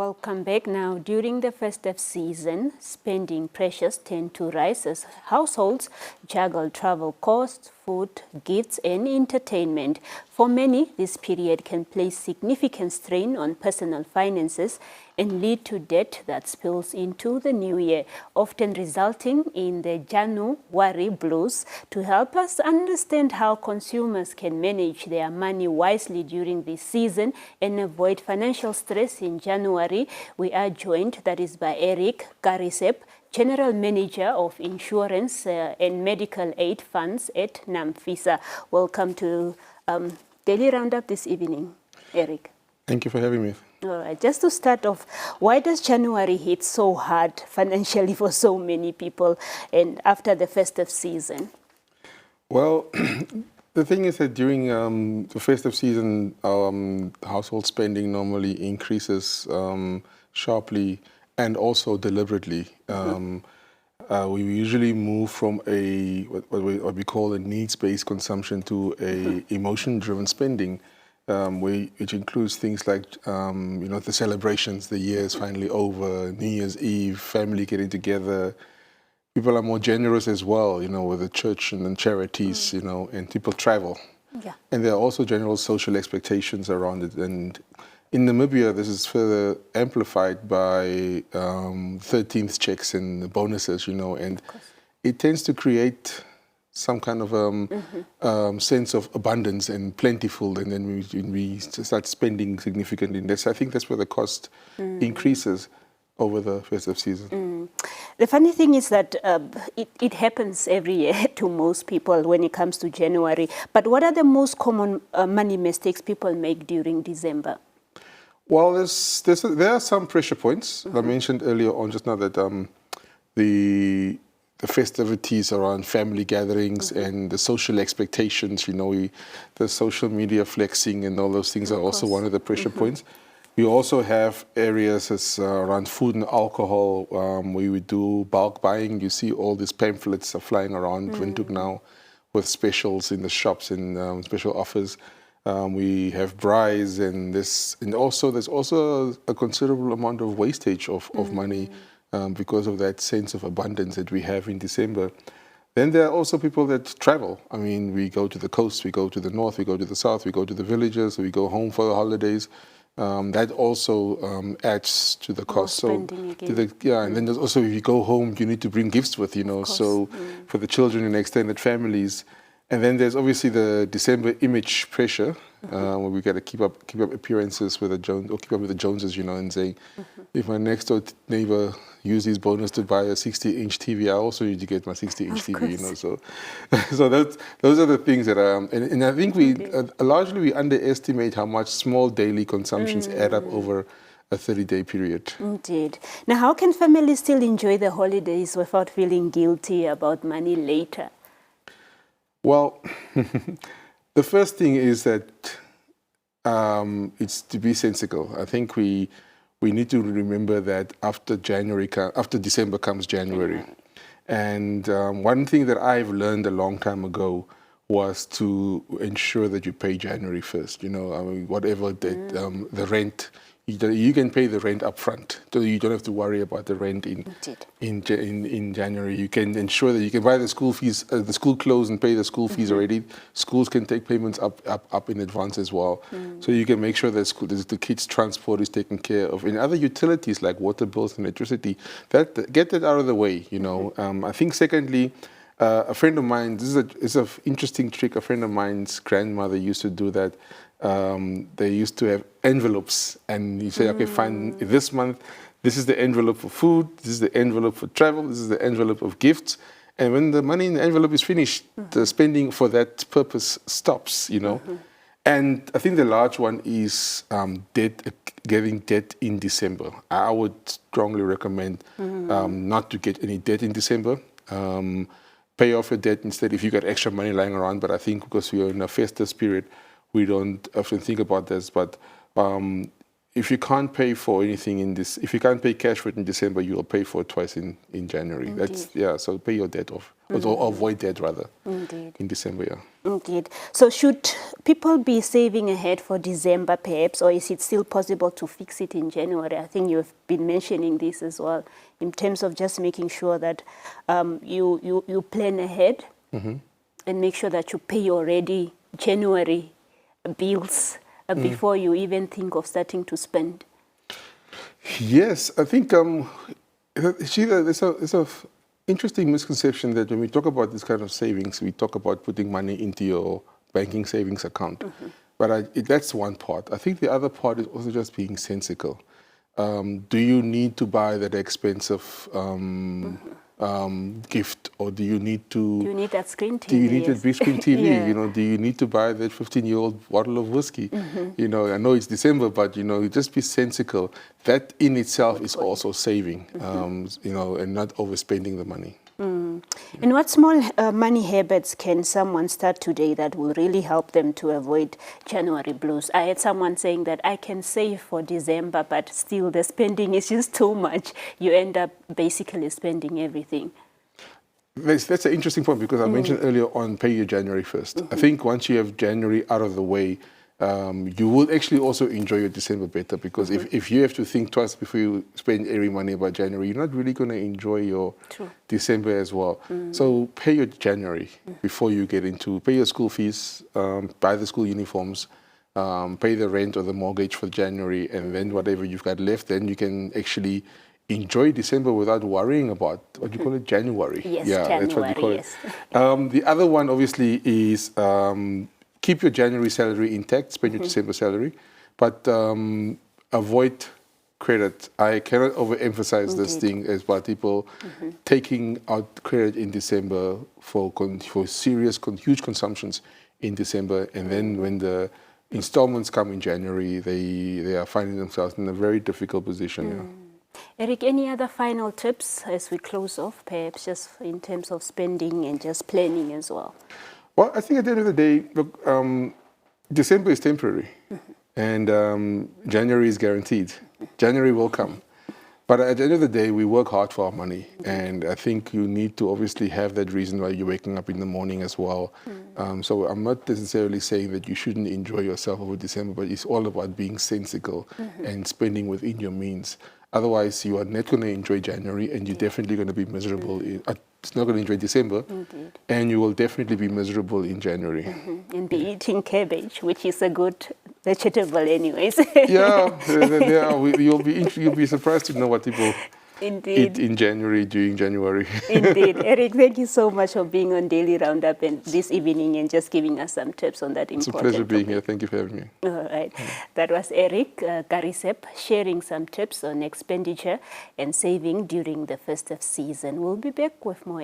Welcome back. Now, during the festive season, spending pressures tend to rise as households juggle travel costs, food, gifts, and entertainment. For many, this period can place significant strain on personal finances and lead to debt that spills into the new year, often resulting in the Janu-Worry blues. To help us understand how consumers can manage their money wisely during this season and avoid financial stress in January, we are joined, that is, by Erich Gariseb, General Manager of Insurance and Medical Aid Funds at NAMFISA. Welcome to Daily Roundup this evening, Erich. Thank you for having me. All right, just to start off, why does January hit so hard financially for so many people and after the festive season? Well, the thing is that during the festive season, household spending normally increases sharply and also deliberately. We usually move from what we call a needs-based consumption to a emotion-driven spending. Which includes things like, the celebrations, the year is finally over, New Year's Eve, family getting together. People are more generous as well, with the church and charities, and people travel. Yeah. And there are also general social expectations around it. And in Namibia, this is further amplified by 13th checks and bonuses, and it tends to create some kind of sense of abundance and plentiful, and then we start spending significantly. I think that's where the cost increases over the festive season. The funny thing is that it happens every year to most people when it comes to January. But what are the most common money mistakes people make during December? Well, there are some pressure points. I mentioned earlier on just now that the festivities around family gatherings and the social expectations, the social media flexing and all those things are also one of the pressure points. We also have areas around food and alcohol where we do bulk buying. You see all these pamphlets are flying around Windhoek now with specials in the shops and special offers. We have braais and there's also a considerable amount of wastage of money. Because of that sense of abundance that we have in December. Then there are also people that travel. I mean, we go to the coast, we go to the north, we go to the south, we go to the villages, we go home for the holidays. That also adds to the cost. And then there's also, if you go home, you need to bring gifts with, so for the children and extended families. And then there's obviously the December image pressure, where we got to keep up appearances with keep up with the Joneses, and saying, if my next door neighbor uses his bonus to buy a 60-inch TV, I also need to get my 60-inch TV, So those are the things that are, and I think largely we underestimate how much small daily consumptions add up over a 30-day period. Indeed. Now, how can families still enjoy the holidays without feeling guilty about money later? Well, the first thing is that it's to be sensible. I think we need to remember that after December comes January. And one thing that I've learned a long time ago was to ensure that you pay January first. Whatever the rent, you can pay the rent up front, so you don't have to worry about the rent in January. You can ensure that you can buy the school fees, the school clothes, and pay the school fees already. Schools can take payments up in advance as well, so you can make sure that the kids' transport is taken care of. In other utilities like water bills and electricity, get that out of the way. I think secondly, a friend of mine, this is an interesting trick. A friend of mine's grandmother used to do that. They used to have envelopes, and you say, okay, fine, this month, this is the envelope for food, this is the envelope for travel, this is the envelope of gifts. And when the money in the envelope is finished, the spending for that purpose stops, And I think the large one is getting debt in December. I would strongly recommend not to get any debt in December. Pay off your debt instead if you got extra money lying around. But I think because we are in a festive period, we don't often think about this. But if you can't pay for anything in this, if you can't pay cash for it in December, you'll pay for it twice in January. Indeed. So pay your debt off, or avoid debt rather. Indeed. In December, yeah. Indeed. So should people be saving ahead for December perhaps, or is it still possible to fix it in January? I think you've been mentioning this as well, in terms of just making sure that you plan ahead and make sure that you pay already January bills before you even think of starting to spend. Yes, I think there's a interesting misconception that when we talk about this kind of savings, we talk about putting money into your banking savings account. But that's one part. I think the other part is also just being sensible. Do you need to buy that expensive gift, or do you need to? Do you need that screen TV? Do you need that big screen TV? Yeah. You know, do you need to buy that 15-year-old bottle of whiskey? You know, I know it's December, but you know, just be sensible. That in itself is also saving. You know, and not overspending the money. And what small money habits can someone start today that will really help them to avoid January blues? I had someone saying that I can save for December, but still the spending is just too much. You end up basically spending everything. That's an interesting point, because I mentioned earlier on, pay your January first. I think once you have January out of the way, you will actually also enjoy your December better, because if you have to think twice before you spend every money about January, you're not really going to enjoy your December as well. So pay your January before you get into, pay your school fees, buy the school uniforms, pay the rent or the mortgage for January, and then whatever you've got left, then you can actually enjoy December without worrying about, what you call it, January. Yes, yeah, January, that's what you call yes. it. The other one obviously is keep your January salary intact, spend your December salary, but avoid credit. I cannot overemphasize this thing as by people taking out credit in December for serious, huge consumptions in December, and then when the installments come in January, they are finding themselves in a very difficult position. Yeah. Erich, any other final tips as we close off, perhaps just in terms of spending and just planning as well? Well, I think at the end of the day, look, December is temporary, and January is guaranteed. January will come. But at the end of the day, we work hard for our money, and I think you need to obviously have that reason why you're waking up in the morning as well. So I'm not necessarily saying that you shouldn't enjoy yourself over December, but it's all about being sensible and spending within your means. Otherwise, you are not going to enjoy January, and you're definitely going to be miserable. It's not going to enjoy December, and you will definitely be miserable in January. And be eating cabbage, which is a good vegetable anyways. You'll be surprised to know what people eat in January, during January. Indeed. Erich, thank you so much for being on Daily Roundup and this evening and just giving us some tips on that important topic. It's a pleasure being here. Thank you for having me. All right. That was Erich Gariseb sharing some tips on expenditure and saving during the festive season. We'll be back with more